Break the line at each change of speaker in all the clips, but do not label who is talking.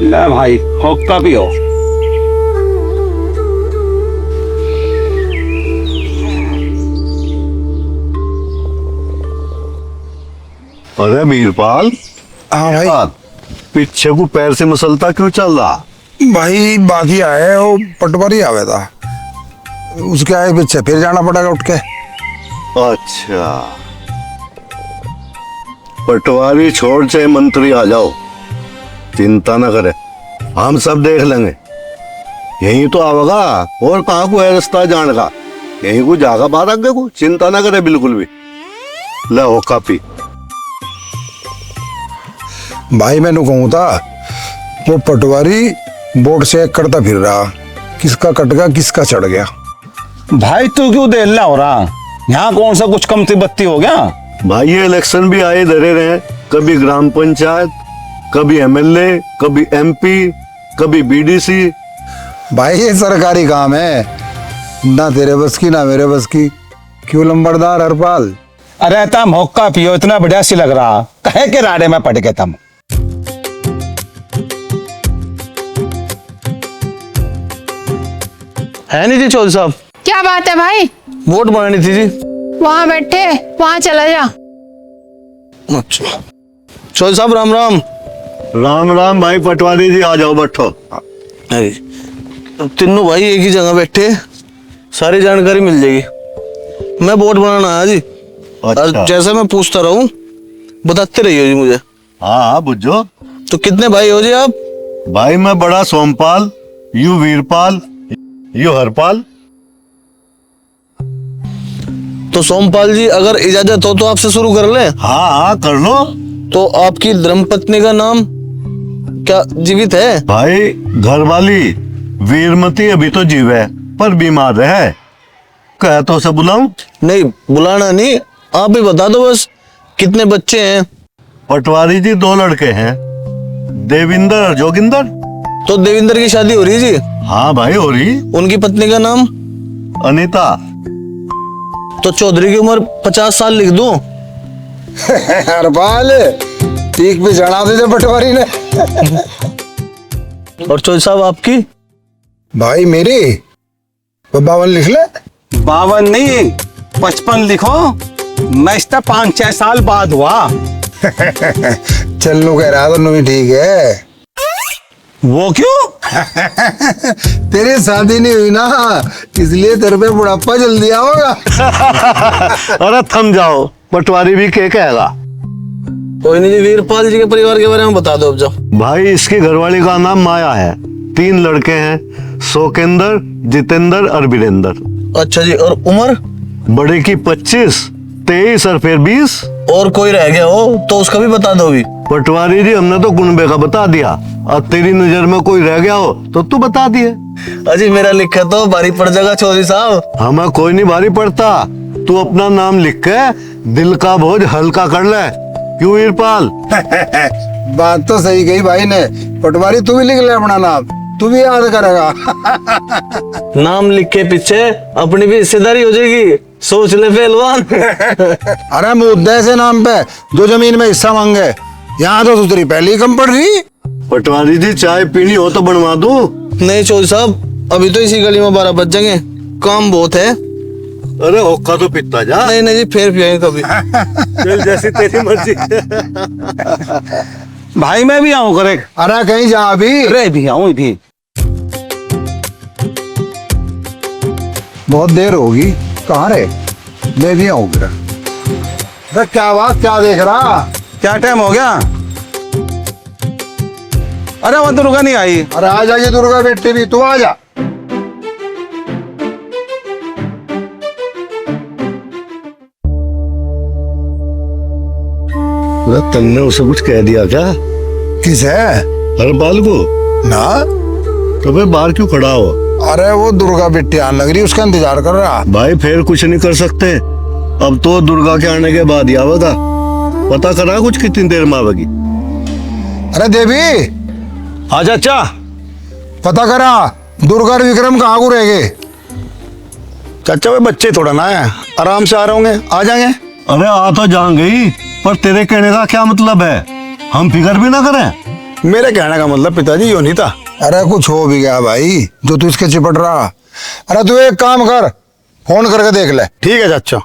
ले भाई हुक्का पियो।
अरे वीरपाल,
हाँ भाई।
पीछे को पैर से मसलता क्यों चल रहा?
भाई बाकी आए वो पटवारी आवे था, उसके आए पीछे फिर जाना पड़ेगा उठ के।
अच्छा, पटवारी छोड़ चाहे मंत्री आ जाओ, चिंता न करे, हम सब देख लेंगे। यही तो आवेगा, और कहाँ को है रास्ता जाने का, यही को जागा बाहर आगे को, चिंता न करे बिल्कुल भी। ले हो कापी।
भाई मैंने कहूँ था वो पटवारी बोर्ड चेक करता फिर रहा, किसका कट गया किसका चढ़ गया।
भाई तू क्यों देल्ला हो रहा? यहाँ कौन सा कुछ कमती बत्ती हो गया?
भाई ये इलेक्शन भी आए धरे रहे, कभी ग्राम पंचायत, कभी एमएलए, कभी एमपी, कभी बीडीसी।
भाई ये सरकारी काम है, ना तेरे बस की ना मेरे बस की। क्यों लंबड़दार हरपाल?
अरे तम हुक्का पियो, इतना बढ़िया सी लग रहा, कहे के राडे में पट गए तम।
है नहीं जी चौधरी साहब?
क्या बात है भाई?
वोट बनानी थी जी।
वहाँ बैठे, वहाँ चला जा।
अच्छा चौधरी साहब, राम राम।
राम राम भाई पटवारी जी, आ जाओ बैठो।
अरे अब तीनों भाई एक ही जगह बैठे, सारी जानकारी मिल जाएगी। मैं वोट बनाना आया जी।
अच्छा।
और जैसे मैं पूछता रहूं बताते रहिए जी मुझे।
हाँ बुझो।
तो कितने भाई हो जी आप?
भाई मैं बड़ा सोमपाल, यू वीरपाल, यू हरपाल।
तो सोमपाल जी अगर इजाजत हो तो आपसे शुरू कर ले।
हाँ हाँ कर लो।
तो आपकी धर्मपत्नी का नाम क्या जीवित है?
भाई घरवाली वीरमती अभी तो जीवे पर बीमार है, कह तो उसे बुलाऊं?
नहीं बुलाना नहीं, आप ही बता दो बस। कितने बच्चे हैं?
पटवारी जी 2 लड़के हैं, देविंदर और जोगिंदर।
तो देविंदर की शादी हो रही है जी?
हाँ भाई हो रही।
उनकी पत्नी का नाम?
अनीता।
तो चौधरी की उम्र 50 साल लिख दूं?
हरपाल ठीक भी चढ़ा दे पटवारी ने।
और चौधरी साहब आपकी?
भाई मेरी 52 लिख ले।
52 नहीं 55 लिखो, मैं इसका 5-6 साल बाद हुआ।
चलनू कह रहा था भी ठीक है।
वो क्यों?
तेरी शादी नहीं हुई ना, इसलिए तेरे पे बुढ़ापा जल्दी आओगा।
अरे थम जाओ, पटवारी भी क्या कहेगा।
कोई नहीं जी, वीरपाल जी के परिवार के बारे में बता दो अब जाओ।
भाई इसकी घरवाली का नाम माया है, 3 लड़के हैं, शोकेंद्र, जितेंद्र और वीरेंद्र।
अच्छा जी, और उम्र?
बड़े की 25, 23 और फिर 20।
और कोई रह गया हो तो उसका भी बता दो भी।
पटवारी जी हमने तो कुनबे का बता दिया, अब तेरी नजर में कोई रह गया हो तो तू बता दिए।
अजी मेरा लिखा तो भारी पड़ जाएगा चौधरी साहब।
हमें कोई नहीं भारी पड़ता, तू अपना नाम लिख के दिल का बोझ हल्का कर ले। क्यों वीरपाल?
बात तो सही कही भाई ने। पटवारी तू भी लिख ले अपना नाम, तू भी याद करेगा।
नाम लिख के पीछे अपनी भी हिस्सेदारी हो जाएगी, सोच ले पहलवान।
अरे मुद्दे से नाम पे जो जमीन में हिस्सा मांगे, यहाँ तो तेरी पहली कम पड़ रही।
पटवारी जी चाय पीनी हो तो बनवा दूं?
नहीं चौधरी साहब, अभी तो इसी गली में 12 बज जाएंगे, काम बहुत है।
अरे होक्का तो पीता जा।
नहीं नहीं जी, फिर पिएंगे कभी।
चल जैसी तेरी मर्जी।
भाई मैं भी आऊं करे?
अरे कहीं जा अभी।
अरे भी आऊं भी।
बहुत देर होगी, कहाँ रे? मैं भी आऊँ फिर। अरे क्या बात, क्या देख रहा?
क्या टाइम हो गया? अरे वो दुर्गा नहीं आई।
अरे आ जाइए दुर्गा बेटी भी, तू आ जा।
तुमने उसे कुछ कह दिया क्या?
किस है?
हरपाल को
ना।
तो फिर बाहर क्यों खड़ा हो?
अरे वो दुर्गा बेटी आने लग रही, उसका इंतजार कर रहा।
भाई फिर कुछ नहीं कर सकते, अब तो दुर्गा के आने के बाद ही आवेगा। पता करा कुछ कितनी देर में आवेगी?
अरे देवी
हाँ चाचा।
पता करा दुर्गा और विक्रम कहाँ को रह गए?
चाचा वे बच्चे थोड़ा ना है, आराम से आ रहे होंगे, आ जाएंगे।
अरे आ तो जाएंगे ही, पर तेरे कहने का क्या मतलब है? हम फिक्र भी ना करें?
मेरे कहने का मतलब पिताजी यो नहीं था।
अरे कुछ हो भी गया भाई जो तू इसके चिपट रहा। अरे तू एक काम कर, फोन करके देख ले।
ठीक है चाचा।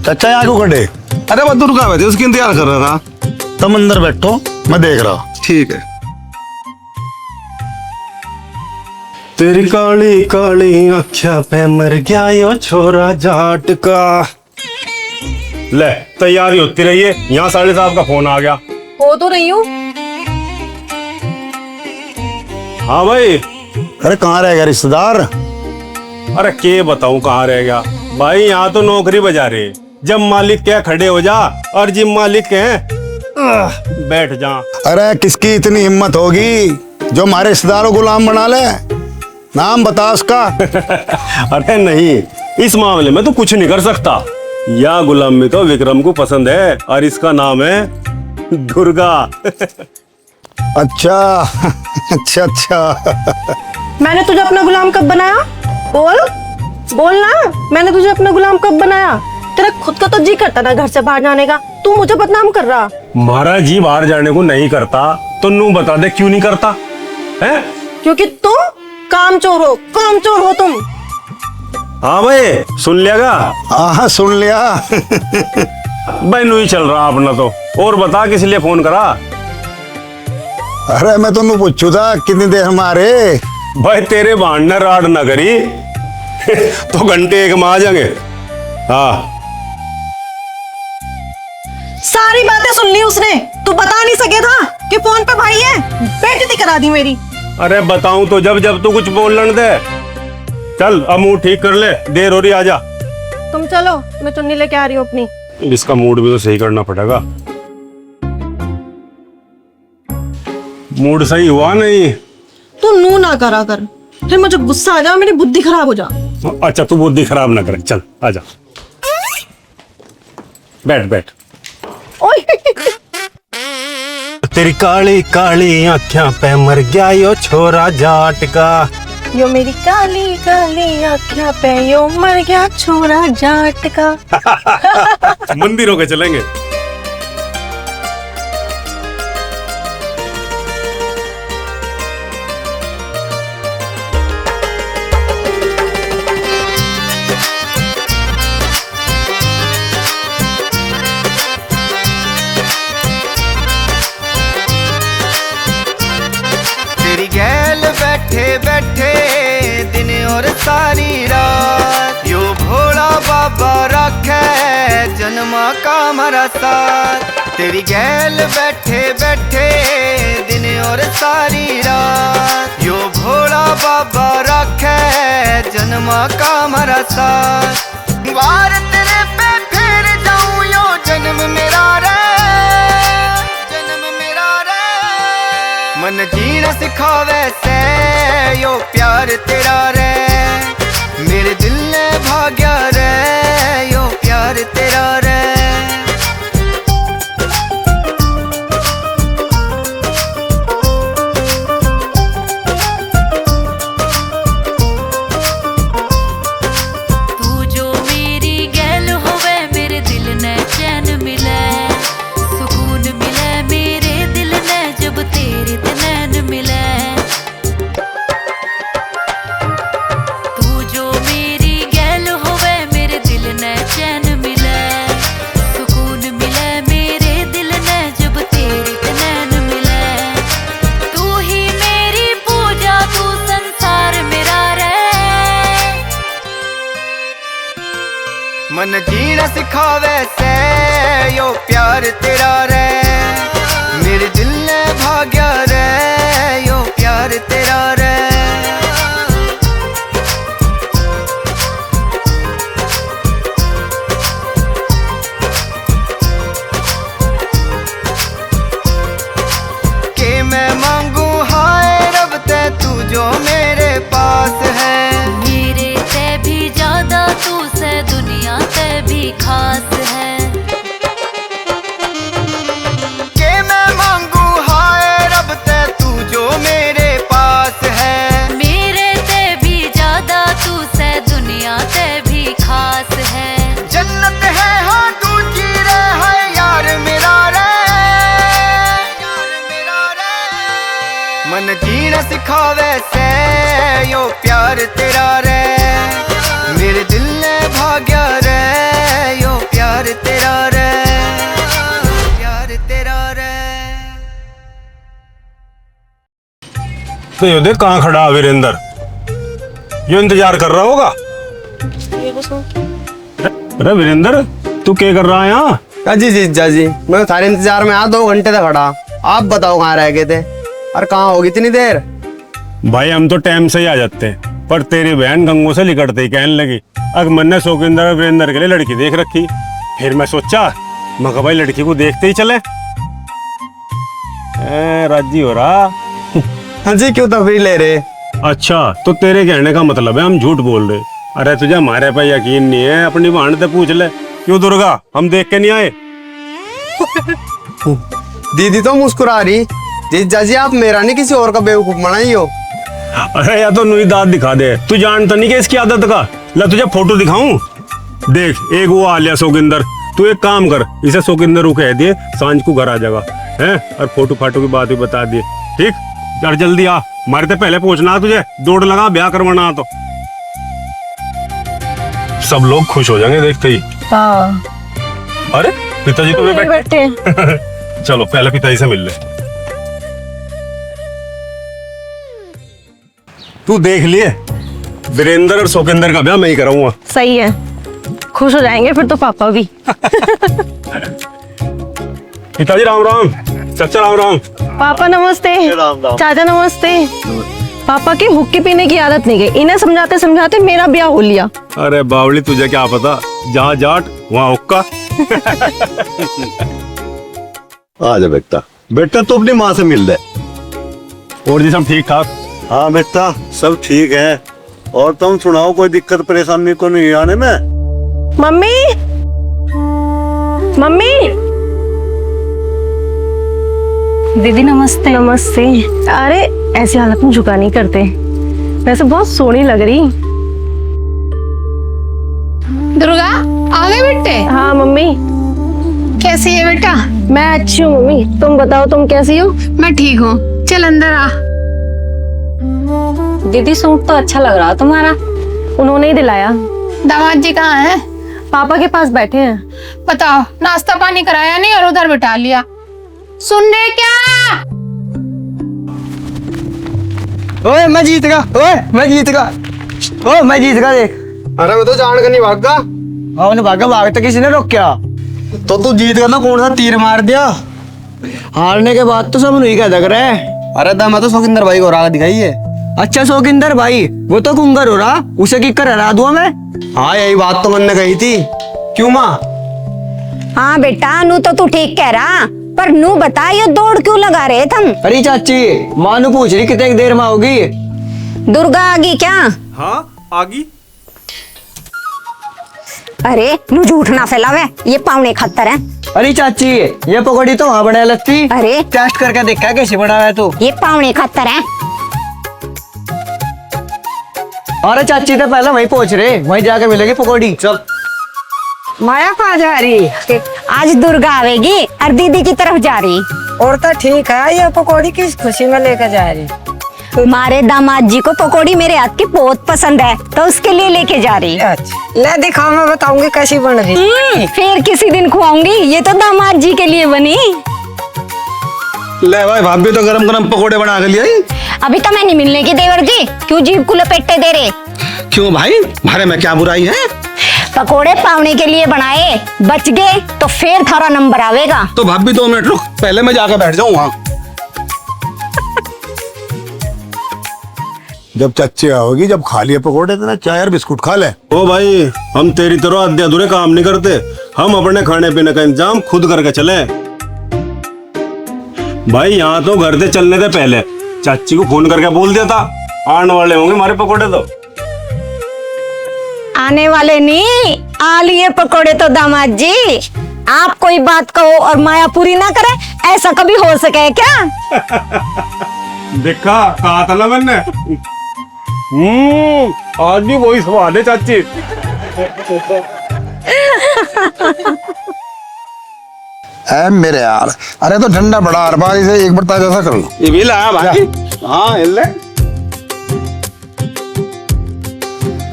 चाचा यहाँ क्यों खड़े?
अरे बहादुर कहाँ बैठे, उसकी इंतजार कर रहा था।
तुम अंदर बैठो, मैं देख रहा।
ठीक है।
तेरी काली काली आँखिया पे मर गया यो छोरा जाट का। ले तैयारी होती रही है, यहाँ साले साहब का फोन आ गया।
हो तो रही हूँ।
हाँ भाई।
अरे कहाँ रह गया रिश्तेदार?
अरे के बताऊं कहाँ रह गया भाई, यहाँ तो नौकरी बजा रहे। जब मालिक के खड़े हो जा, और जिम मालिक के बैठ जा।
अरे किसकी इतनी हिम्मत होगी जो हमारे रिश्तेदारों को गुलाम बना ले? नाम बता उसका।
अरे नहीं, इस मामले में तो कुछ नहीं कर सकता। यह गुलामी तो विक्रम को पसंद है, और इसका नाम है दुर्गा।
अच्छा अच्छा अच्छा।
मैंने तुझे अपना गुलाम कब बनाया? बोल बोल ना, मैंने तुझे अपना गुलाम कब बनाया? तेरा खुद का तो जी करता ना घर से बाहर जाने का, तू मुझे बदनाम कर रहा।
हमारा जी बाहर जाने को नहीं करता तो नू बता दे क्यों नहीं करता है?
क्योंकि तुम कामचोर हो तुम।
हाँ भाई सुन लियागा?
हाँ सुन लिया।
भाई नू ही चल रहा अपना तो। और बता किस लिए फोन करा?
अरे मैं तुम पूछू था कितनी देर हमारे।
भाई तेरे भांडने राड ना करी तो घंटे एक में आ जाएंगे। हाँ
सारी बातें सुन ली उसने, तू बता नहीं सके था कि फोन पे भाई है? बेइज्जती करा दी मेरी।
अरे बताऊं तो जब जब तू कुछ बोलने दे। चल अब मूड ठीक कर ले, देर हो रही, आजा।
तुम चलो, मैं चुन्नी लेके आ रही हूँ अपनी।
इसका मूड भी तो सही करना पड़ेगा। मूड सही हुआ नहीं?
तू नू ना करा कर, फिर मुझे गुस्सा आ जाए, मेरी बुद्धि खराब हो जा।
अच्छा तू बुद्धि खराब ना करे, चल आजा, बैठ बैठ।
ओए
तेरी काली काली आँखियां पे मर गया यो छोरा जाट का।
यो मेरी काली काली आँखियां पे यो मर गया छोरा जाट का।
मंदिरों के चलेंगे।
बैठे बैठे दिन और सारी रात यो भोला बाबा रखे जन्मा का हमारा साथ। तेरी गैल बैठे बैठे दिन और सारी रात यो भोला बाबा रखे जन्मा का हमारा साथ। वार तेरे पे फिर जाऊं यो जन्म मेरा रे, जन्म मेरा रे। मन जीना सिखावे से यो प्यार तेरा रे, मेरे दिल ने भाग्या रे यो प्यार तेरा रे।
तू जो मेरी गैल होवे मेरे दिल ने चैन मिले, सुकून मिले मेरे दिल ने जब तेरे नैन मिले। मन जीना सिखावे से यो प्यार तेरा रे, मेरे दिल ने भाग्या रे यो प्यार तेरा रे। के मैं मांगू हाय रब ते तू जो मेरे पास है, मेरे से भी ज्यादा तू से दुनिया से भी खास है।
के मैं मांगू हाय रब ते तू जो मेरे पास है,
तो ये देख कहाँ खड़ा है वीरेंद्र, ये इंतजार कर रहा होगा। अरे वीरेंद्र, तू क्या कर रहा है यहाँ?
जी जीजा जी, मैं सारे इंतजार में 2 घंटे तक खड़ा। आप बताओ कहाँ रह गए थे? और कहाँ होगी इतनी देर?
भाई हम तो टाइम से ही आ जाते हैं, पर तेरी बहन गंगू से लिकड़ते ही कहने लगी अगर मैंने शौकिंदर और वीरेंद्र के लिए लड़की देख रखी। फिर मैं सोचा मगर भाई लड़की को देखते ही चले। राजी हो रहा?
हाँ जी, क्यों तफरी ले रहे?
अच्छा, तो तेरे कहने का मतलब है हम झूठ बोल रहे? अरे तुझे हमारे पे यकीन नहीं है, अपनी बहन से पूछ ले। क्यों दुर्गा, हम देख के नहीं आए?
दीदी तो मुस्कुरा रही। जीजा जी, आप मेरा नहीं किसी और का बेवकूफ बनाई हो।
अरे या तो नुई दांत दिखा दे, तू जानता नहीं कि इसकी आदत का। ला तुझे फोटो दिखाऊं? देख, एक वो आ लिया शौकिंदर। तू एक काम कर, इसे शौकिंदर को कह दिए सांझ को घर आ जाएगा है, और फोटो फाटो की बात भी बता दिए। ठीक, यार जल्दी आ, हमारे तो पहले पहुंचना तुझे। दौड़ लगा, ब्याह करवाना तो सब लोग खुश हो जाएंगे देखते ही।
हाँ।
अरे पिताजी तो बैठे। चलो पहले पिताजी से मिल ले। तू देख लिए, वीरेंद्र और शौकिंदर का ब्याह मैं ही कराऊंगा।
सही है, खुश हो जाएंगे फिर तो पापा भी।
पिताजी राम राम, चाचा राम राम।
पापा नमस्ते। चाचा नमस्ते। पापा की हुक्की पीने की आदत नहीं गई, इन्हें समझाते समझाते मेरा ब्याह हो लिया।
अरे बावली, तुझे क्या पता, जहाँ जाट वहाँ हुक्का।
आ जा बेटा, बेटा तू अपनी माँ से मिल ले।
और जी सब ठीक ठाक?
हाँ बेटा, सब ठीक है। और तुम सुनाओ, कोई दिक्कत परेशानी तो नहीं आने में?
Mummy, mummy. दीदी नमस्ते। नमस्ते। अरे ऐसी हालत में झुका नहीं करते, वैसे बहुत सोहनी लग रही।
दुर्गा, आ गए बेटे?
हाँ मम्मी।
कैसी है बेटा?
मैं अच्छी हूँ मम्मी, तुम बताओ तुम कैसी हो?
मैं ठीक हूँ, चल अंदर आ।
दीदी सूट तो अच्छा लग रहा तुम्हारा, उन्होंने ही दिलाया।
दामाद जी कहाँ हैं?
पापा के पास बैठे हैं।
बताओ, नाश्ता पानी कराया नहीं और उधर बिठा लिया। सुन रहे क्या?
ओए मैं जीत गया, ओए मैं जीत गया, ओए मैं जीत गया देख। अरे मैं तो जान कर नहीं भागा। हाँ भागा, भाग तो किसी ने रोका। तो तू जीत गया ना, कौन सा तीर मार दिया? हारने के बाद तो सब नहीं कह लग रहा है। अरे दा, मैं तो शौकिंदर भाई को राग दिखाई है। अच्छा शौकिंदर भाई, वो तो कुंगर हो रहा, उसे किक कर हरा दूंगा मैं। हाँ यही बात तो मैंने कही थी। क्यों माँ?
हाँ बेटा, नू तो तू ठीक कह रहा, पर नू बता ये दौड़ क्यों लगा रहे तुम?
अरे चाची, माँ नू पूछ रही कितने देर में होगी।
दुर्गा आ गई क्या?
हाँ आ गई।
अरे नू झूठ ना फैलावे, ये पावने खतर है।
अरे चाची, ये पकौड़ी तो वहाँ बना लगती।
अरे
टेस्ट करके देखा कैसे बना है तू?
ये पावने खतर है।
अरे चाची तो पहले वहीं पहुंच रहे, वहीं जाके मिलेगी पकौड़ी। चल।
माया कहाँ जा रही? आज दुर्गा आवेगी और दीदी की तरफ जा रही।
और तो ठीक है, ये पकौड़ी किस खुशी में लेकर जा रही?
तुम्हारे दामाद जी को पकौड़ी मेरे हाथ की बहुत पसंद है, तो उसके लिए लेके जा रही।
अच्छा ले दिखाओ, मैं बताऊंगी कैसी बन रही।
फिर किसी दिन खुआऊंगी, ये तो दामाद जी के लिए बनी।
ले भाई, भाभी तो गरम गरम पकोड़े बना के लिए।
अभी तो मैं नहीं मिलने की देवर जी, क्यों जीभ को लपेटे दे रहे?
क्यों भाई, हमारे में क्या बुराई है?
पकोड़े पावने के लिए बनाए, बच गए तो फिर थारा नंबर आवेगा।
तो भाभी 2 मिनट रुक, पहले मैं जाकर बैठ जाऊँ वहाँ।
जब चच्चे आओगी, जब खा लिए पकोड़े तो ना चाय और बिस्कुट खा ले।
ओ भाई, हम तेरी तरह आधे अधूरे काम नहीं करते, हम अपने खाने पीने का इंतजाम खुद करके चले। भाई यहाँ तो घर से चलने से पहले चाची को फोन करके बोल दिया था आने वाले होंगे हमारे पकोड़े। तो
आने वाले नहीं, आ लिए पकोड़े तो दामाद जी। आप कोई बात कहो और माया पूरी ना करे, ऐसा कभी हो सके क्या?
देखा, कहा था ना मैंने। आज भी वही सवाल है चाची।
है मेरे यार, अरे तो ठंडा बड़ा हर बार इसे एक बर्ता जैसा कर लो।
ये भी लाया भाई। हाँ ले।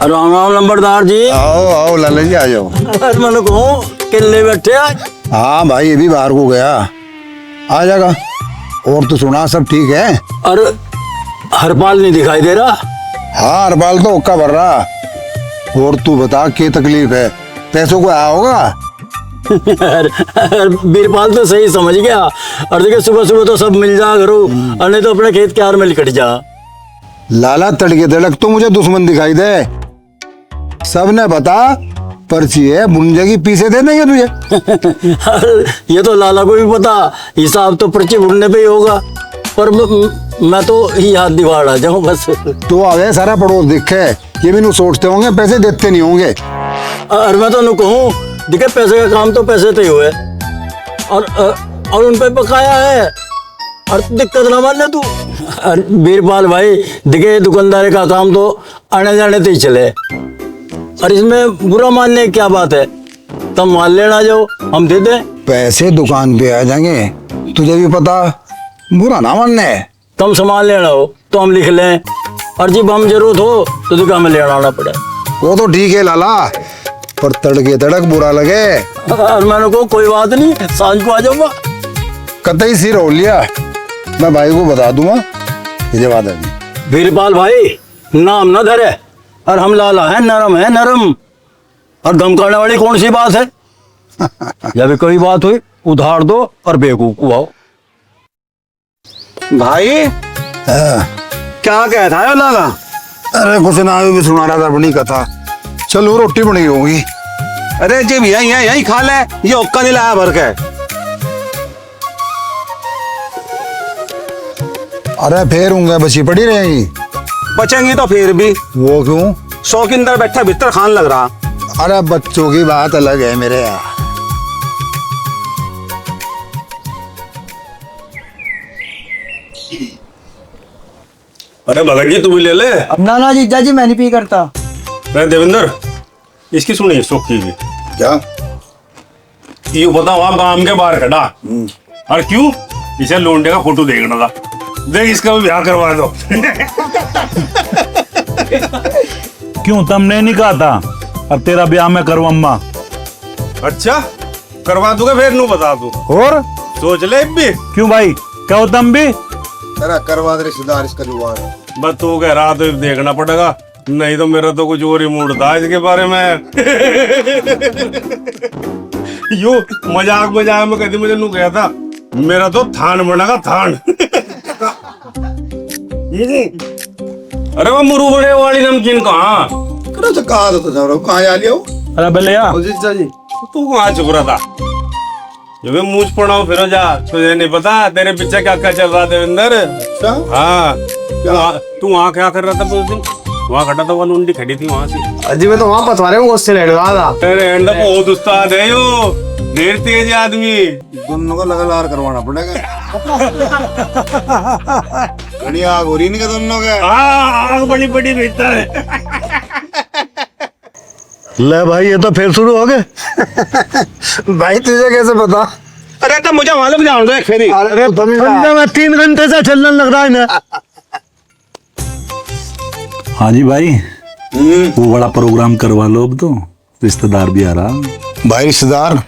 राम राम नंबरदार जी।
आओ आओ लाला जी, आ जाओ।
मैंने कहूँ किले बैठे आज।
हाँ भाई, ये भी बाहर को गया, आ जाएगा। और तो सुना, सब ठीक है?
अरे हरपाल नहीं दिखाई दे रहा।
हाँ हरपाल तो हुक्का भर रहा। और तू बता क्या तकलीफ है, पैसों को आया होगा?
बीरपाल तो सही समझ गया। और देखिए सुबह सुबह तो सब मिल जा करो, और नहीं तो अपने खेत के आर में लिकट जा।
लाला तड़के तड़क तो मुझे दुश्मन दिखाई दे। सबने बता पर्ची है बुंजे की, पीछे दे देंगे तुझे।
ये तो लाला को भी पता, हिसाब तो पर्ची भुनने पे ही होगा। पर मैं तो ही हाथ दिवाड़ आ जाऊं बस।
तो आगे सारा पड़ोस दिखे, ये भी नु सोचते होंगे पैसे देते नहीं होंगे।
और मैं तो नु कहूँ दिखे पैसे का काम तो पैसे तो ही हुए, और उन पे बकाया है, और दिक्कत ना मान ले तू। और बीरपाल भाई दिखे दुकानदारी का काम तो आने जाने तो ही चले, और इसमें बुरा मानने की क्या बात है। तुम मान लेना, जाओ हम दे दें।
पैसे दुकान पे आ जाएंगे, तुझे भी पता, बुरा ना मानने।
तुम संभाल लेना हो तो हम लिख लें, और जब हम जरूरत हो तो दुकान में लेना आना पड़े।
वो तो ठीक है लाला, पर तड़के तड़क बुरा लगे।
और मैंने को कोई बात नहीं, सांझ को आ जाऊंगा।
कतई सिर हो लिया, मैं भाई को बता दूंगा। ये बात है
बीरपाल भाई नाम न धरे, और हम लाला है नरम, और धमकाने वाली कौन सी बात है। जब कोई बात हुई उधार दो और बेवकूफ को आओ।
भाई क्या कहता है लाला?
अरे कुछ ना, भी सुना रहा था अपनी कथा। चलो रोटी बनी होगी।
अरे जी भैया यही खा ले, ये ओक्का नहीं लाया भर के।
अरे फिर ऊँगा बची पड़ी रहेगी।
बचेंगी तो फिर भी।
वो क्यों?
शौकीनदार बैठा भीतर खान लग रहा।
अरे बच्चों की बात अलग है मेरे यहाँ।
अरे भगत जी तू भी ले ले।
ना ना जीजा जी मैं नहीं पी करता।
अरे देवेंद्र इसकी सुनिए सोखी की।
क्या
ये बताओ आप गांव के बाहर खड़ा, और क्यों? इसे लोंडे का फोटो देखना था। देख इसका भी ब्याह करवा दो।
क्यों तुमने नहीं कहा था अब तेरा ब्याह मैं करवाऊंगा?
अच्छा करवा दूंगा, फिर नू बता दू।
और
सोच ले भी।
क्यों भाई, क्या हो तुम भी?
तेरा करवा दे रिश्तेदार, इसका जुगाड़।
बस तू कह रहा तो देखना पड़ेगा, नहीं तो मेरा तो कुछ और ही मूड था इसके बारे में। यो मजाक में कहती मुझे नू कहा था मेरा तो थान बनेगा थान। अरे वो मुरु बड़े वाली नमकीन कहाँ?
कहाँ जा लिया?
अरे भैया
तू कहाँ छुप रहा था? जब मूछ पड़ा फिर जा, तुझे नहीं पता तेरे पीछे क्या क्या चल रहा देवेंद्र? हाँ तू वहाँ क्या कर रहा था उस दिन? वहाँ खड़ा था, वो लुंडी खड़ी थी वहाँ से।
अजी मैं तो वहाँ पथवारे में गुस्से लड़ रहा था।
तेरे एंड बहुत उस्ताद है यो, देर तेज आदमी।
दोनों का लगातार करवाना पड़ेगा। घड़ी आग हो रही नहीं दोनों का।
आग बड़ी बड़ी भीतर है।
ले भाई ये तो फिर शुरू हो गए।
भाई तुझे कैसे पता?
अरे तो मुझे मालूम जान दो एक फेरी।
अरे में 3 घंटे से चलने लग रहा है ना।
हाँ जी भाई, वो बड़ा प्रोग्राम करवा लो, अब तो रिश्तेदार भी आ रहा।
भाई रिश्तेदार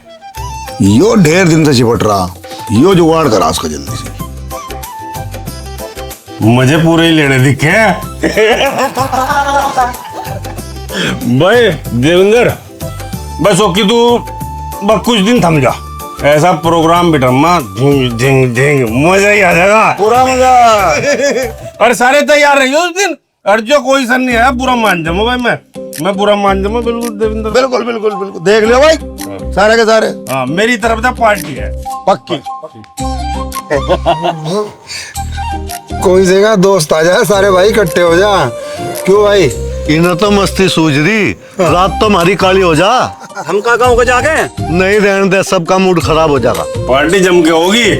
यो ढेर दिन से चिपट रहा, यो जुगाड़ करा उसका जल्दी से।
मुझे पूरे ही लेने दिखे। भाई देवेंद्र बस ओके तू बस कुछ दिन थम जा, ऐसा प्रोग्राम बिठम्मा झिंग झिंग झिंग मजा ही आ जाएगा, पूरा मजा। और सारे तैयार रहिए उस दिन, और जो कोई सन नहीं आया पूरा मान जाऊंगा भाई, मैं पूरा मान जाऊंगा। बिल्कुल देवेंद्र,
बिल्कुल बिल्कुल बिल्कुल देख लियो भाई, सारे के सारे।
हाँ मेरी तरफ से पार्टी है
पक्की। कोई जगह दोस्त आ जाए, सारे भाई इकट्ठे हो जा। क्यों भाई?
इन्हें तो मस्ती सूझ रही, रात तो हमारी काली हो जा।
हम कहाँ होगा जाके?
नहीं रहने दे, सबका मूड खराब हो जाएगा।
पार्टी जम के होगी,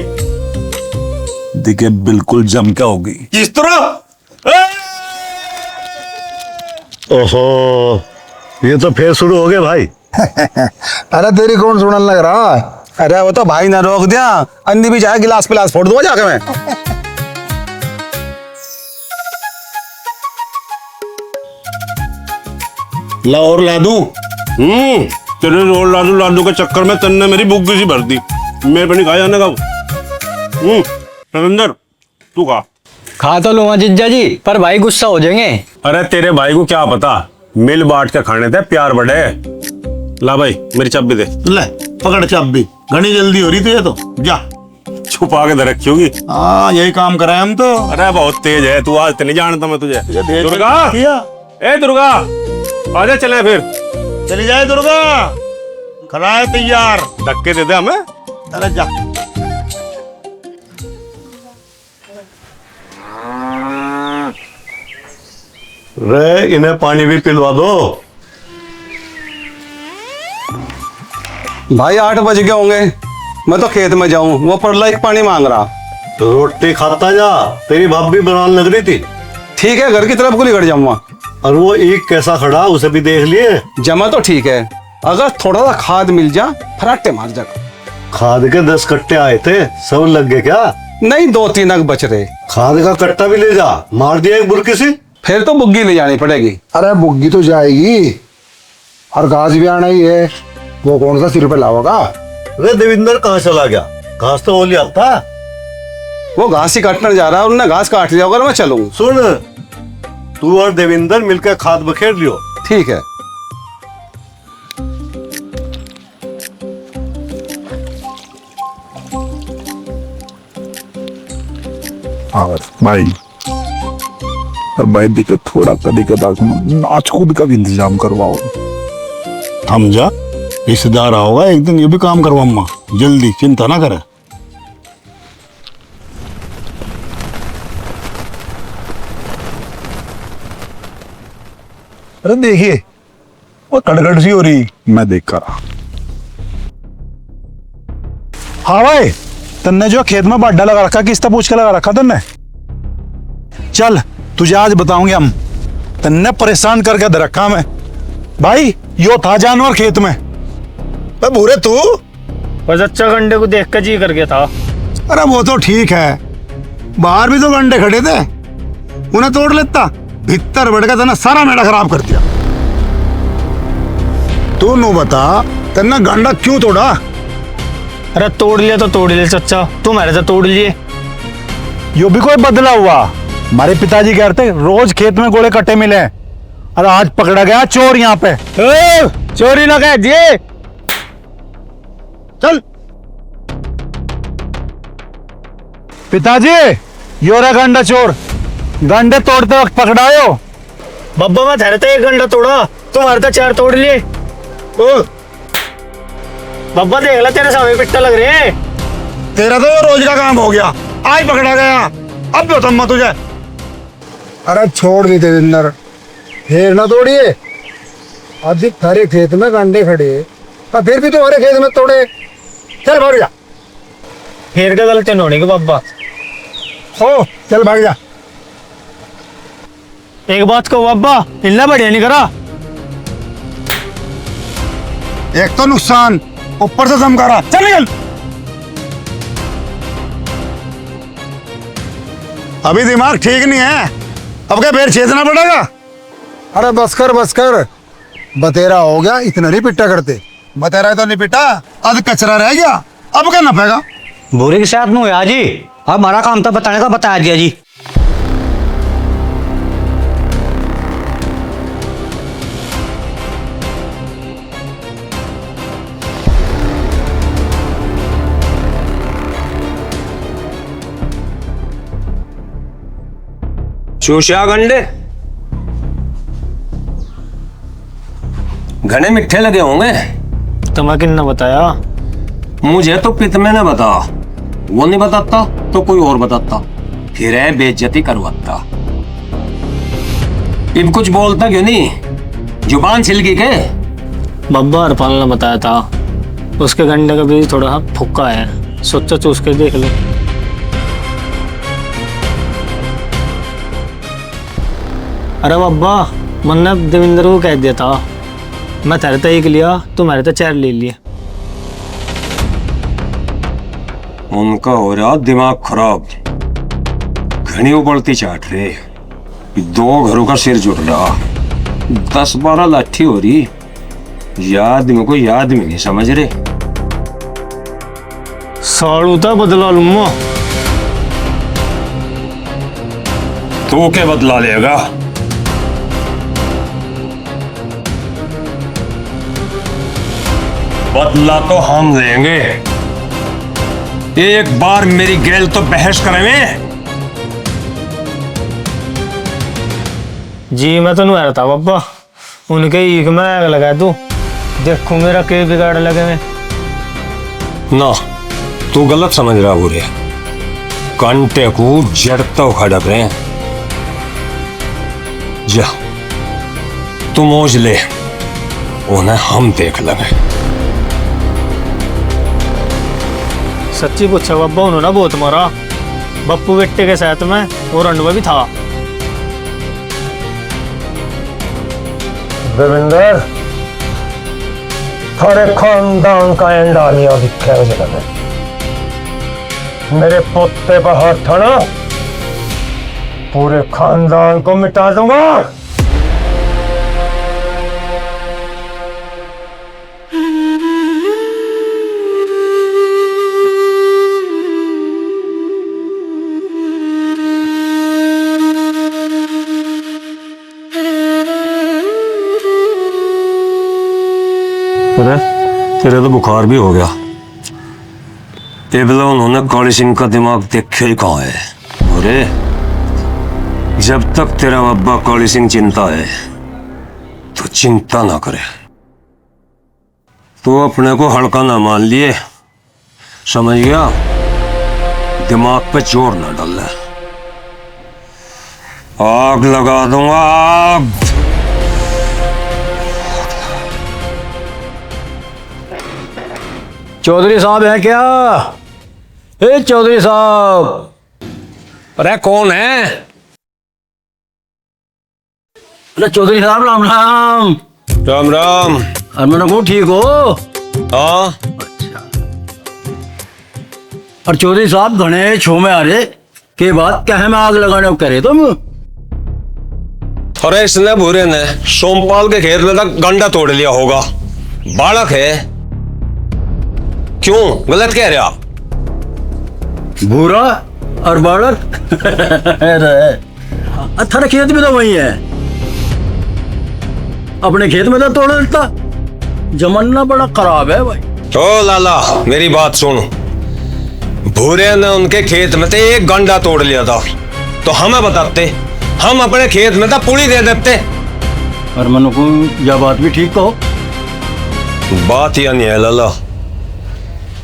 देखिए बिल्कुल जम के होगी।
किस तरह?
ओहो ये तो फिर शुरू हो गए भाई।
अरे तेरी कौन सुनने लग रहा?
अरे वो तो भाई ने रोक दिया, अन्नी भी जाए गिलास पिलास फोड़ दूंगा जाके मैं।
ला और ला दूं? तेरे रोल लाडू के चक्कर में तन्ने मेरी बुग्गी सी भर दी, मेरे पे नहीं खाया जाने का। रविंदर तू खा।
खा तो लूंगा जिज्जा जी, पर भाई गुस्सा हो जाएंगे।
अरे तेरे भाई को क्या पता, मिल बांट के खाने थे, प्यार बढ़े। ला भाई मेरी चाबी दे।
ले पकड़ चाबी, घनी जल्दी हो रही थी ये तो, जा।
छुपा के धर रखी होगी।
हाँ यही काम कराए हम तो।
अरे बहुत तेज है तू, आज तो नहीं जानता मैं तुझे। दुर्गा, ए दुर्गा, आजा चले फिर।
चली जाए दुर्गा, खड़ा है तैयार।
धक्के दे दे हमें।
अरे जा।
रे इन्हें पानी भी पिलवा दो।
भाई 8 बज गए होंगे, मैं तो खेत में जाऊं, वो परला एक पानी मांग रहा।
तो रोटी खाता जा, तेरी भाभी बनाने लग रही थी।
ठीक है, घर की तरफ को निकल जाऊंगा।
और वो एक कैसा खड़ा, उसे भी देख लिए।
जमा तो ठीक है, अगर थोड़ा सा खाद मिल जा, फराटे मार जा।
खाद के 10 कट्टे आए थे, सब लग गए क्या?
नहीं, 2-3 अग बच रहे।
खाद का कट्टा भी ले जा, मार दिया एक बुरकी से।
फिर तो बुग्गी ले जानी पड़ेगी।
अरे बुग्गी तो जाएगी, और घास भी आना ही है, वो कौन सा सिर पे लाओगा?
अरे देविंदर कहाँ चला गया? घास तो वो लिया था।
वो घास ही काटने जा रहा है, उन्होंने घास काट लिया होगा, मैं चलूँ।
सुन, तू और देविंदर मिलकर खाद बखेर लियो।
ठीक है।
और भाई, और भाई दिक्कत थोड़ा कभी कदा नाच कूद का भी इंतजाम करवाओ।
थम जा, रिश्तेदार आओगा एक दिन, ये भी काम करवाऊंगा जल्दी, चिंता ना करे।
अरे देखिए, वो कड़कड़ सी हो रही, मैं देख कर। हाँ भाई, तन्ने जो खेत में बाड्डा लगा रखा, किसता पूछ के लगा रखा तन्ने? चल तुझे आज बताऊंगे हम, तन्ने परेशान करके दे रखा मैं। भाई यो था जानवर खेत में।
बुरे तू
बस अच्छा गंडे को देख कर जी कर गया था।
अरे वो तो ठीक है, बाहर भी तो गंडे खड़े थे, उन्हें तोड़ लेता। भीतर बैठ गया, सारा मेड़ा खराब कर दिया। तू नो बता, तेना गंडा क्यों तोड़ा?
अरे तोड़ लिया तो तोड़ लिया चचा, तुम्हारे से तोड़ लिए।
यो भी कोई बदला हुआ? हमारे पिताजी कहते रोज खेत में गोले कट्टे मिले, और आज पकड़ा गया चोर यहाँ पे।
चोरी ना कह दिए।
चल
पिताजी, यो रहा गंडा चोर, गंडे तोड़ते वक्त पकड़ायो।
बब्बा मैं थारे तो 1 घंटा तोड़ा, तुम्हारे तो 4 तोड़ लिए। बब्बा देख ला, तेरे सामने पिट्टा लग रहे हैं।
तेरा तो रोज का काम हो गया, आज पकड़ा गया, अब बताऊंगा तुझे।
अरे छोड़ दी देवेंद्र, फिर ना तोड़िए। अधिक थारे खेत में गंडे खड़े, और फिर भी तुम्हारे खेत में तोड़े। चल भाग जा।
फिर क्या गलती होने की बब्बा?
हो चल भाग जा।
एक बात को बब्बा, इतना बढ़िया नहीं करा।
एक तो नुकसान, ऊपर से धमकारा। चल निकल। अभी दिमाग ठीक नहीं है, अब क्या फिर छेदना पड़ेगा?
अरे बस कर, बतेरा हो गया, इतना नहीं पिट्टा करते।
बतेरा तो नहीं पिटा, अब कचरा रह गया, अब क्या नपेगा?
बोरे के साथ में हुआ जी, अब हमारा काम था बताने का, बता दिया जी।
चूषा गंडे घने मिठे लगे होंगे।
तुम्हें किन्ना बताया?
मुझे तो पित में ने बता, वो नहीं बताता तो कोई और बताता, फिर है बेइज्जती करवाता। अब कुछ बोलता क्यों नहीं, जुबान छिलकी के?
बब्बा हरपाल ने बताया था, उसके गंडे का बीज थोड़ा सा फुक्का है, सोचा चूस के देख लो। अरे बब्बा, मैंने देवेंद्र को कह दिया था, मैं तेरे तो 1 लिया, तुम्हारे तो 4 ले लिए।
उनका हो रहा दिमाग खराब, घनी उबलती चाट रहे, 2 घरों का सिर जुड़ रहा, 10-12 लाठी हो रही, याद में कोई याद में नहीं समझ रहे।
साड़ू था बदला लूंगा।
तू के बदला लेगा? बदला तो हम लेंगे। एक बार मेरी गैल तो बहस करेंगे।
जी मैं तो नहीं आ रहा था बाबा, उनके ईख में आग लगा दूं, देखो मेरा के बिगाड़ लगे में।
ना, तू गलत समझ रहा हो रे। कांटे को जड़ तो खड़क रहे हैं। जा तू मौज ले, उन्हें हम देख लेंगे।
सच्ची पूछा बाबा, उन्होंने बहुत मारा बप्पू बेटे के साथ में, और अंडवा भी था।
देवेंद्र, थोड़े खानदान का एंडा नहीं दिखा है जगह में। मेरे पोते पर हाथ था ना, पूरे खानदान को मिटा दूंगा। तेरे तो बुखार भी हो गया। तेबला उन्होंने काली सिंह का दिमाग देखा ही कहाँ है। अरे जब तक तेरा अब्बा काली सिंह चिंता है तो चिंता ना करे। तो अपने को हल्का ना मान लिए, समझ गया? दिमाग पे जोर ना डाल। आग लगा दूंगा, आग।
चौधरी साहब है क्या? ए चौधरी साहब।
अरे कौन है?
अरे चौधरी साहब राम राम।
राम राम।
और मैंने को ठीक हो?
हाँ।
अच्छा। और चौधरी साहब घने छो में आ रहे के बाद क्या है, मैं आग लगाने को कह रहे तुम?
अरे इसने भूरे ने सोमपाल के खेत में तक गंडा तोड़ लिया होगा। बालक है। क्यों गलत कह रहे आप?
भूरा और बालक? थारे खेत में तो वही है, अपने खेत में तो तोड़ देता। जमाना बड़ा खराब है भाई।
ओ लाला मेरी बात सुन। भूरे ने उनके खेत में से एक गंडा तोड़ लिया था तो हमें बताते, हम अपने खेत में था पुड़ी दे देते।
और मनु को यह बात भी ठीक कहो।
बात यह नहीं है लाला,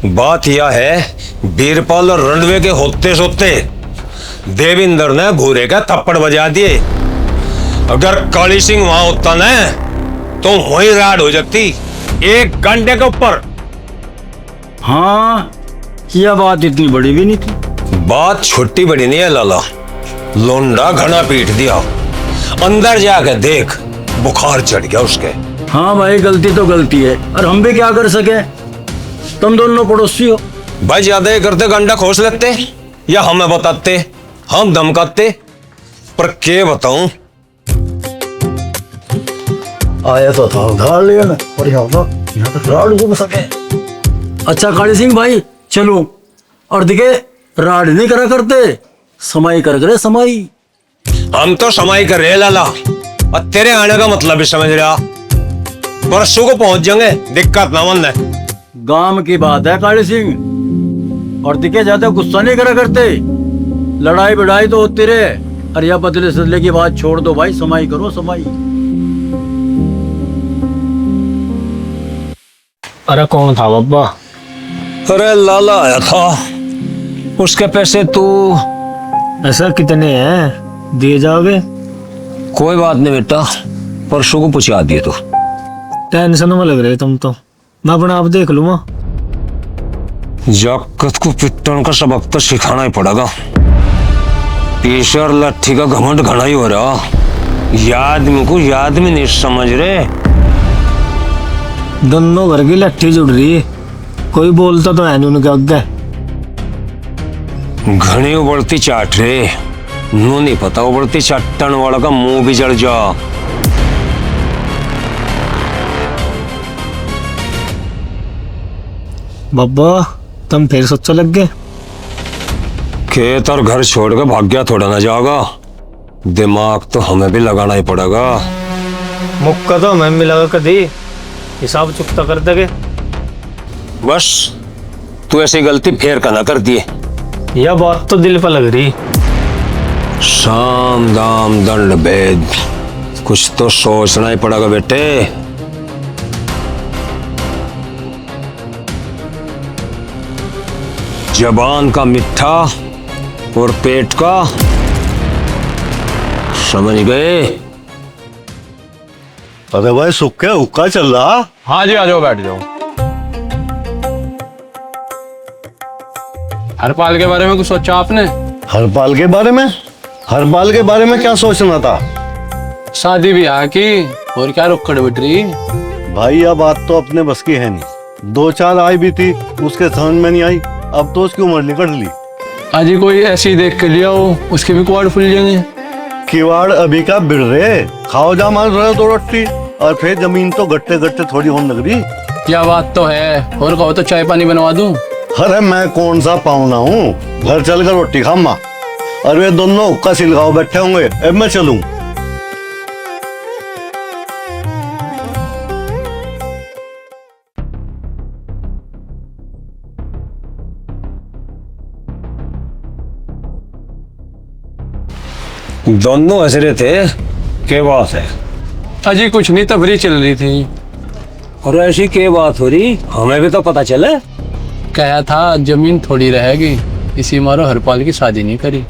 बात यह है बीरपाल और रणवे के होते सोते देविंदर ने भूरे का थप्पड़ बजा दिए। अगर काली सिंह वहां होता ना तो वही राड हो जाती एक घंटे के ऊपर।
हाँ यह बात इतनी बड़ी भी नहीं थी।
बात छोटी बड़ी नहीं है लाला। लोंडा घना पीट दिया, अंदर जाके देख बुखार चढ़ गया उसके।
हाँ भाई गलती तो गलती है, और हम भी क्या कर सके, तुम दोनों पड़ोसी हो।
भाई ज्यादा ही करते गंडा खोस लेते या हमें बताते, हम धमकाते। पर क्या बताऊं,
आया तो था उधार लिया ना, और यहाँ तो राड घूम सके। अच्छा काली सिंह भाई चलो, और दिखे राड नहीं करा करते, समाई कर करे समाई।
हम तो समाई कर रहे लाला, और तेरे आने का मतलब भी समझ रहा। परसों को पहुंच जाएंगे, दिक्कत ना मन है।
गांव की बात है काली सिंह, और दिखे ज्यादा गुस्सा नहीं करा करते, लड़ाई बढ़ाई तो होती रहे। अरे यह बदले सदले की बात छोड़ दो भाई, समाई करो समाई। अरे कौन था बाबा?
अरे लाला आया था, उसके पैसे तू।
ऐसा कितने हैं, दिए जाओगे?
कोई बात नहीं बेटा, परसों को पहुंचा दिए। तो
टेंशन में लग रहे तुम तो, मैं अपना आप देख लूंगा।
जाकत को पिट्टन का सबक तो सिखाना ही पड़ेगा। पीछे और लाठी का घमंड घना ही हो रहा, याद में को याद में नहीं समझ रहे।
दोनों घर की लाठी जुड़ रही है, कोई बोलता तो है नहीं उनके आगे।
घनी उबड़ती चाट रहे, नू नहीं पता उबड़ती चाटन वाला का मुंह भी जड़ जा।
बाबा तुम फिर सोचा लग गए?
खेत और घर छोड़ के भाग गया थोड़ा ना जाओगा। दिमाग तो हमें भी लगाना ही पड़ेगा।
मुक्का तो हमें मिला कभी हिसाब चुकता कर देगे।
बस तू ऐसी गलती फेर का ना कर दिए।
यह बात तो दिल पर लग रही।
साम दाम दंड भेद कुछ तो सोचना ही पड़ेगा बेटे। जबान का मीठा और पेट का, समझ गए?
अरे भाई सुक्के हुक्का चल रहा।
हाँ जी, आ जाओ, बैठ जाओ। हरपाल के बारे में कुछ सोचा आपने?
हरपाल के बारे में? हरपाल के बारे में क्या सोचना था?
शादी ब्याह की और क्या रुक्कड़ बिट रही।
भाई यह बात तो अपने बस की है नहीं। 2-4 आई भी थी, उसके समझ में नहीं आई। अब तो उसकी उम्र निकल ली।
अजी कोई ऐसी देख के लिया हो, उसके भी किवाड़ खुल जाएंगे।
किवाड़ अभी का बिड़ रहे, खाओ जा मार रहे तो रोटी, और फिर जमीन तो गट्टे गट्टे थोड़ी होने लग रही।
क्या बात तो है। और कहो तो चाय पानी बनवा दूं।
अरे मैं कौन सा पाहुना हूँ, घर चल कर रोटी खामा। और वे दोनों हुक्का सिलगाओ बैठे होंगे, अब मैं चलूं।
दोनों हंस रहे थे, क्या बात है?
अजी कुछ नहीं, तफरी चल रही थी।
और ऐसी क्या बात हो रही, हमें भी तो पता चले।
कहा था जमीन थोड़ी रहेगी, इसी मारो हरपाल की शादी नहीं करी।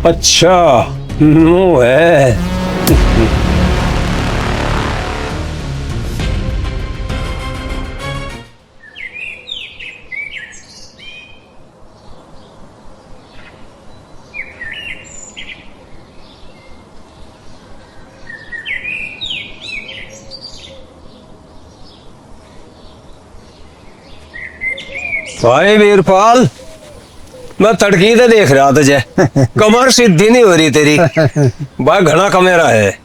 अच्छा वो है। भाई वीरपाल, मैं तड़की तो देख रहा तुझे, कमर सीधी नहीं हो रही तेरी। भाई घना कमेरा है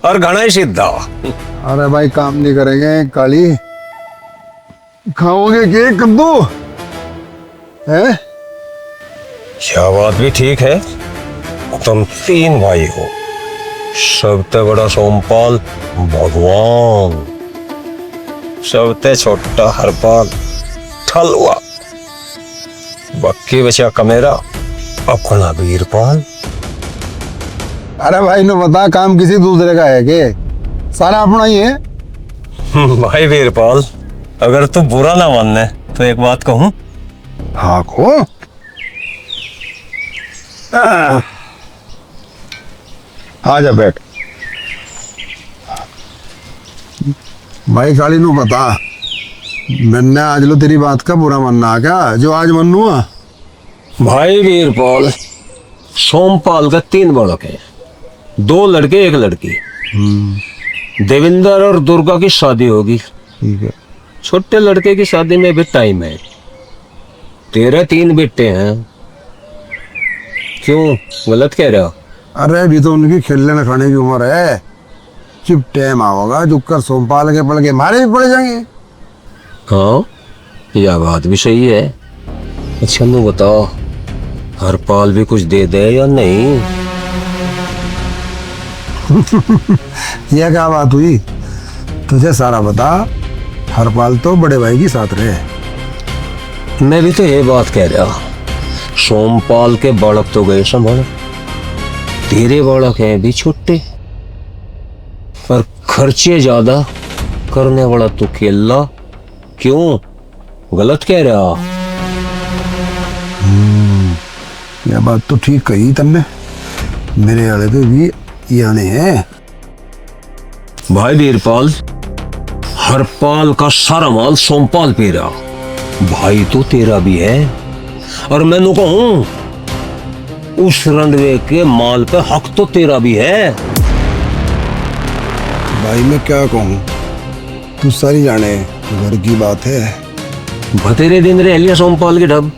और घना ही सीधा।
अरे भाई काम नहीं करेंगे काली, खाओगे केक कद्दू है?
क्या बात भी ठीक है। तुम 3 भाई हो, सबसे बड़ा सोमपाल भगवान, सबसे छोटा हरपाल ठलुआ, बाकी बचा कमेरा अपना वीरपाल।
अरे भाई ने बता, काम किसी दूसरे का है के? सारा अपना ही है।
भाई वीरपाल, अगर तू बुरा ना मानने तो एक बात कहूं।
हाँ को आ जा बैठ। भाई काली नु बता, मैंने आज लो तेरी बात का बुरा मानना आ क्या जो आज मनूंगा?
भाई वीरपाल, सोमपाल का 3 बालक है, 2 लड़के 1 लड़की। देविंदर और दुर्गा की शादी होगी।
ठीक है।
छोटे लड़के की शादी में भी टाइम है। तेरे 3 बेटे हैं, क्यों गलत कह रहे हो?
अरे अभी तो उनकी खेलने न खाने की उम्र है। चुप टाइम आओगा दुक्कर सोमपाल के पड़ के मारे भी पड़ जाएंगे।
हाँ, यह बात भी सही है। अच्छा मैं बताओ, हरपाल भी कुछ दे दे या नहीं?
यह क्या बात हुई? तुझे सारा बता, हरपाल तो बड़े भाई की साथ रहे।
मैं भी तो ये बात कह रहा, सोमपाल के बालक तो गए संभाल, तेरे बालक हैं भी छोटे, पर खर्चे ज्यादा करने वाला तू केला। क्यों गलत कह रहा?
यह बात तो ठीक कही तुमने, मेरे वाले तो भी यानी है।
भाई वीरपाल, हरपाल का सारा माल सोमपाल पी रहा, भाई तो तेरा भी है। और मैंने कहूं, उस रंडवे के माल पे हक तो तेरा भी है।
भाई मैं क्या कहूँ, तू सारी जाने, घर की बात है।
बतेरे दिन रह लिया सोमपाल के ढब,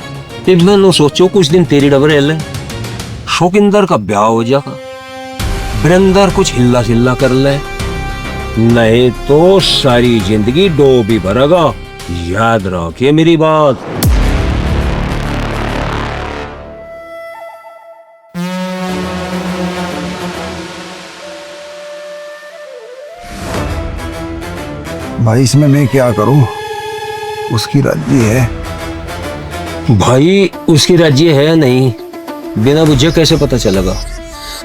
फिर मैंने सोचो कुछ दिन तेरी डब रह ले, शोकिंदर का ब्याह हो जाएगा, बिरंदर कुछ हिल्ला सिल्ला कर ले, नहीं तो सारी जिंदगी डोब ही भरेगा। याद रखिए मेरी बात।
भाई इसमें मैं क्या करूं, उसकी राजी है।
भाई उसकी राज्य है या नहीं, बिना बुझे कैसे पता चलेगा?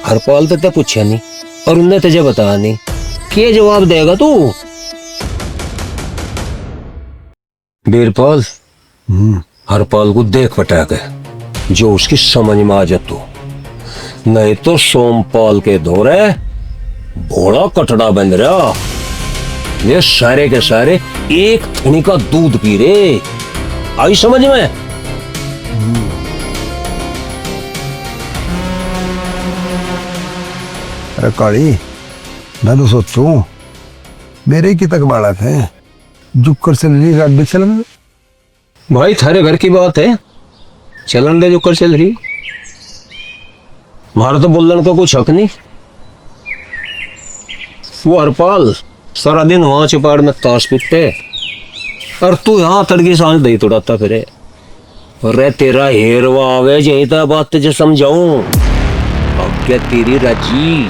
हरपाल तो पूछा नहीं और उनने तुझे बताया नहीं, क्या जवाब देगा तू? बीरपाल, हरपाल को देख पटा के जो उसकी समझ में आ जा तू, नहीं तो सोमपाल के दौरे बड़ा कटड़ा बन रहा। ये सारे के सारे एक थनी का दूध पी रे, आई समझ में?
अरे काली, मैं तो सोचूं मेरे की तक बाड़ा थे जुक्कर से ले गाड़ी चलन।
भाई थारे घर की बात है, चलन दे जो कर चल रही, हमारा तो बोलने का कुछ हक नहीं। वो हरपाल सारा दिन वहां चिपाड़ में ताश पीते और तू यहाँ तड़की सांझ दही तोड़ाता फिरे। अरे तेरा हेरवा आवे यही तो बात तुझे समझाऊं, अब क्या तेरी राजी?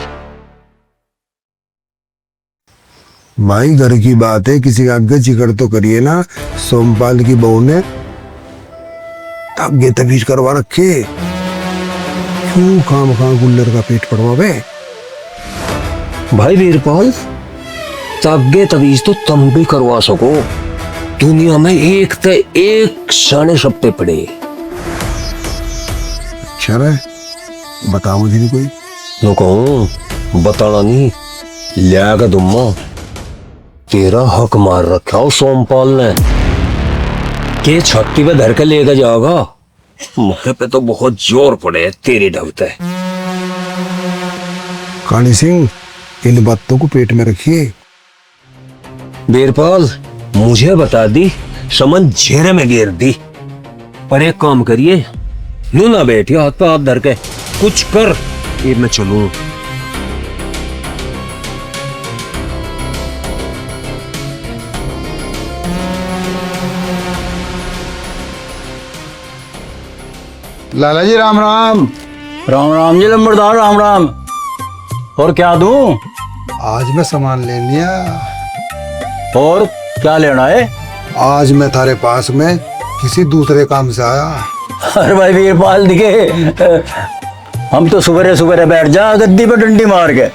भाई घर की बात है, किसी का आगे जिक्र तो करिए ना। सोमपाल की बहू ने आगे तबीज करवा रखे, क्यों काम गुल्लर का पेट पड़वावे?
भाई वीरपाल, तगे तवीज तो तुम भी करवा सको, दुनिया में एक ते एक शाने शब्दे पड़े।
अच्छा रे, बताओ मुझे नहीं कोई।
नो कहूं बताना नहीं, लिया का दुम्मा तेरा हक मार रखा हो सोमपाल ने, के छाती पे धर के लेकर जाओगा, मुझे पे तो बहुत जोर पड़े तेरी ढबते।
काली सिंह, इन बातों को पेट में रखिए।
बीरपाल, मुझे बता दी, समझ झेरे में घेर दी, पर एक काम करिए, नू ना बैठिए हाथ पे हाथ धर के, कुछ कर, ये मैं चलूं।
लाला जी राम राम।
राम राम जी लंबरदार, राम राम। और क्या दूं?
आज मैं सामान ले लिया।
और क्या लेना है?
आज मैं थारे पास में किसी दूसरे काम से आया।
अरे भाई वीरपाल दिखे, हम तो सुबह सुबह बैठ जा गद्दी पे डंडी मार के,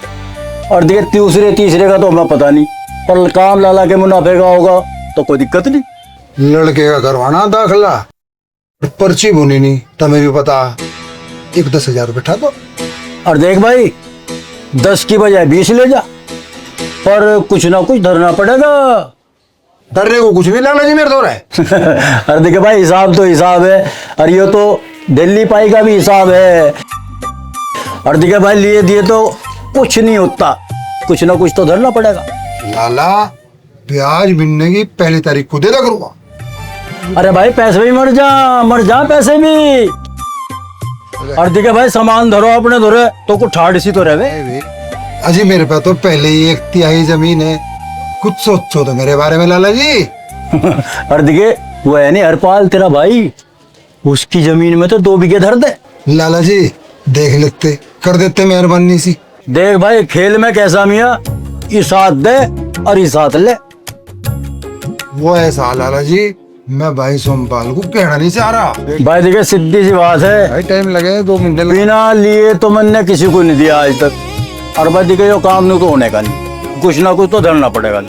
और दिखे दूसरे तीसरे का तो हमें पता नहीं, पर काम लाला के मुनाफे का होगा तो कोई दिक्कत नहीं।
लड़के का करवाना दाखला, पर्ची बुनी नहीं, तुम्हें भी पता, एक 10,000 रुपये ठा दो।
और देख भाई, 10 की बजाय 20 ले जा, पर कुछ ना कुछ धरना पड़ेगा।
डरने को कुछ नहीं लाला जी मेरे दौर है।
अरे देखिए भाई, हिसाब तो हिसाब है, और ये तो दिल्ली पाई का भी हिसाब है। और देखिए भाई, लिए दिए तो कुछ नहीं होता, कुछ ना कुछ तो धरना पड़ेगा।
लाला, ब्याज मिलने की पहली तारीख को दे दा करूँगा।
अरे भाई पैसे भी मर जा पैसे भी। और देखिए भाई, सामान धरो अपने धरे तो कुछ ठाड़ सी तो रहे।
अजी मेरे पास तो पहले ही 1/3 जमीन है, कुछ सोचो तो मेरे बारे में लाला जी।
और देखिए, वो है नहीं हरपाल तेरा भाई, उसकी जमीन में तो 2 बीघे धर दे।
लाला जी देख लेते, कर देते मेहरबानी सी।
देख भाई, खेल में कैसा मियाँ, इसात दे और इसात ले।
वो ऐसा लाला जी, मैं भाई सोमपाल को कहना नहीं चाह रहा।
भाई देखिए, सीधी सी बात है
भाई, टाइम लगे 2 मिनट लगे।
बिना लिए तो मैंने किसी को नहीं दिया आज तक। और भाई देखिए, जो काम नहीं तो होने का नहीं, कुछ ना कुछ तो धरना पड़ेगा।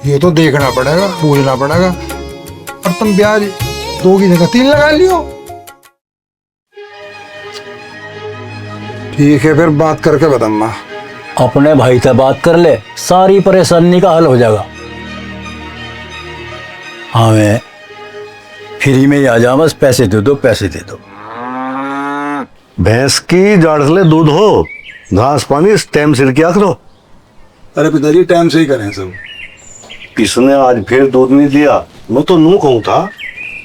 ये तो देखना पड़ेगा, पूछना पड़ेगा। और तुम ब्याज 2 की जगह 3 लगा लियो। ठीक है, फिर बात करके बताऊंगा।
अपने भाई से बात कर ले, सारी परेशानी का हल हो जाएगा। हाँ, मैं फ्री में ही आ जा, बस पैसे दे दो, पैसे दे दो।
भैंस की जाड़ से दूध हो, घास पानी टाइम से क्या करो।
अरे पिताजी, टाइम से ही करें सब।
किसने आज फिर दूध नहीं दिया? मैं तो नू कहूँ था,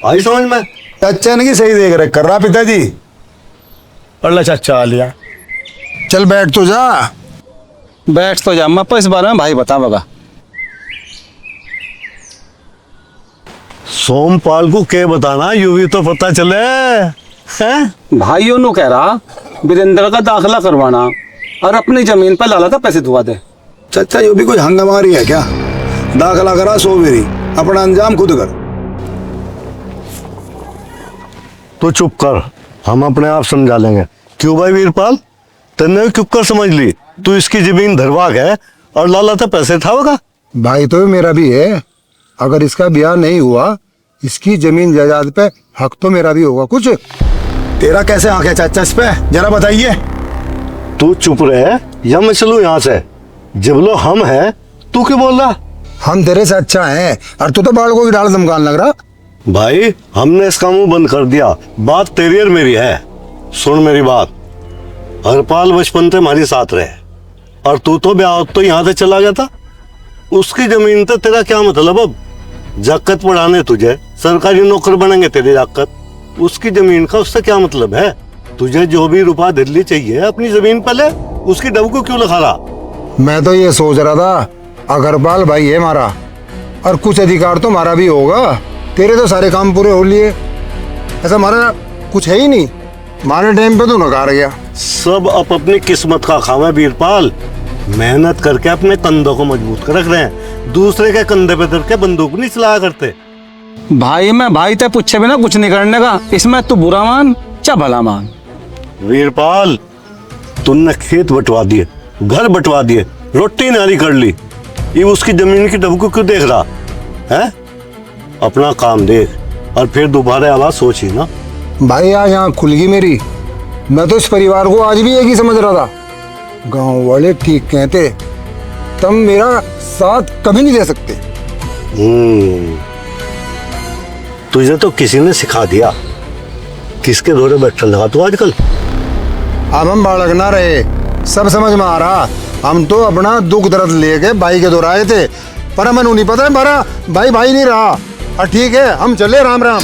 आई समझ में।
चाचा ने की सही देख रहे कर रहा पिताजी।
अल्लाह चाचा आ लिया।
चल बैठ तो जा।
बैठ तो जा, मैं इस बारे में भाई बताऊंगा।
सोमपाल को क्या बताना, यूं भी तो पता चले हैं।
भाइयों ने कह रहा वीरेंद्र का दाखिला करवाना और अपनी जमीन पर लाला का पैसे दुआ दे।
चाचा, ये भी कोई हंगामा रही है क्या? दाखला करा सो मेरी, अपना अंजाम खुद कर।
तो चुप कर, हम अपने आप समझा लेंगे। क्यों भाई वीरपाल, तेने चुप कर समझ ली? तू इसकी जमीन धरवाग है और लाला तो पैसे उठावेगा।
भाई तो मेरा भी है, अगर इसका ब्याह नहीं हुआ इसकी जमीन जायदाद पे हक तो मेरा भी होगा कुछ।
तेरा कैसे आंख है चाचा इस पे, जरा बताइए।
तू चुप रहे या मैं चलूं यहाँ से? जब लो हम हैं, तू क्यों बोल रहा?
हम तेरे से अच्छा हैं और तू तो बालकों की डाल धमकान लग रहा।
भाई हमने इसका मुंह बंद कर दिया, बात तेरी और मेरी है। सुन मेरी बात, हरपाल बचपन से हमारे साथ रहे और तू तो ब्याह तो यहाँ से चला गया था। उसकी जमीन तो तेरा क्या मतलब? अब जाकत पढ़ाने तुझे, सरकारी नौकर बनेंगे तेरे जाकत, उसकी जमीन का उससे क्या मतलब है? तुझे जो भी रुपया दिल्ली चाहिए अपनी जमीन पे ले, उसकी डब को क्यों लिखा रहा?
मैं तो ये सोच रहा था अग्रपाल भाई है हमारा और कुछ अधिकार तो हमारा भी होगा। तेरे तो सारे काम पूरे हो लिए, ऐसा हमारा कुछ है ही नहीं। हमारे टाइम पे तो नकार गया।
सब अपनी किस्मत का खावा वीरपाल, मेहनत करके अपने कंधों को मजबूत कर रख रहे हैं, दूसरे के कंधे पे धर के बंदूक नहीं चलाया करते।
भाई मैं भाई ते पूछे बिना कुछ नहीं करने का, इसमें तू बुरा मान चा भला मान।
वीरपाल, तुमने खेत बंटवा दिए, घर बंटवा दिए, रोटी नारी कर ली, ये उसकी जमीन की डब को क्यों देख रहा है? अपना काम देख और फिर दोबारा आवाज सोची ना।
भाई आज यहाँ खुल गई मेरी, मैं तो इस परिवार को आज भी एक ही समझ रहा था। गांव वाले ठीक कहते, तुम मेरा साथ कभी नहीं दे सकते।
तुझे तो किसी ने सिखा दिया, किसके दौरे बैठने लगा तू आजकल?
अब हम बालक ना रहे, सब समझ में आ रहा। हम तो अपना दुख दर्द लेके भाई के दौराए थे, पर हमें नहीं पता हमारा भाई भाई नहीं रहा। ठीक है, हम चले, राम राम।